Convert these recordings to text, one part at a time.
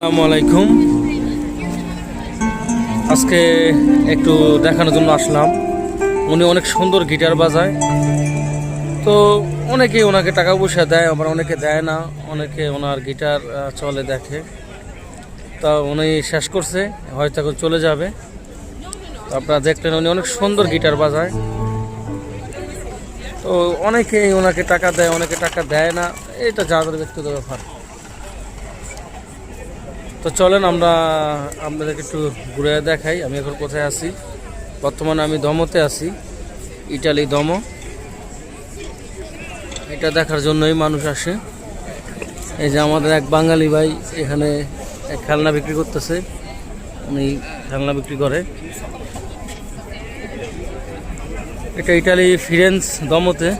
আসসালামু আলাইকুম। আজকে একটু দেখানোর জন্য আসলাম। উনি অনেক সুন্দর গিটার বাজায়, তো অনেকে ওনাকে টাকা পয়সা দেয়, আবার অনেকে দেয় না। অনেকে ওনার গিটার চলে দেখে। তা উনি শেষ করছে, হয়তো এখন চলে যাবে। তো আপনারা দেখলেন উনি অনেক সুন্দর গিটার বাজায়। তো অনেকে ওনাকে টাকা দেয়, অনেকে টাকা দেয় না, এটা যাদের ব্যক্তিগত ব্যাপার। তো চলেন আমরা আপনাদেরকে একটু ঘুরে দেখাই আমি এখন কোথায় আছি। বর্তমানে আমি দমতে আছি, ইটালি দম। এটা দেখার জন্যই মানুষ আসে। এই যে আমাদের এক বাঙালি ভাই এখানে খেলনা বিক্রি করতেছে, উনি খেলনা বিক্রি করে। এটা ইটালি ফিরেন্স দমতে।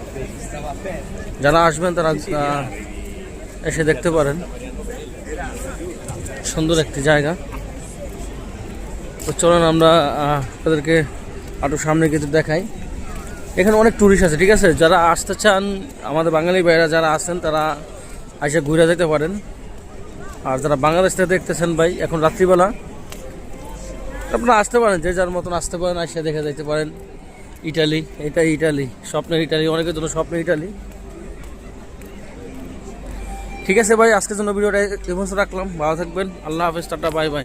যারা আসবেন তারা এসে দেখতে পারেন, সুন্দর একটি জায়গা। তো চলুন আমরা আপনাদেরকে আরও সামনে কিছু দেখাই। এখানে অনেক ট্যুরিস্ট আছে, ঠিক আছে। যারা আসতে চান, আমাদের বাঙালি ভাইরা যারা আছেন তারা এসে ঘুরে যেতে পারেন। আর যারা বাংলাদেশ থেকে দেখতেছেন ভাই, এখন রাত্রিবেলা আপনারা আসতে পারেন, যে যার মতন আসতে পারেন, এসে দেখে যেতে পারেন। ইটালি, এটা ইটালি, স্বপ্নের ইটালি, অনেকের জন্য স্বপ্নের ইটালি। ঠিক আছে ভাই, আজকের জন্য ভিডিওটা এই পর্যন্ত রাখলাম। ভালো থাকবেন, আল্লাহ হাফেজ, টাটা, বাই বাই।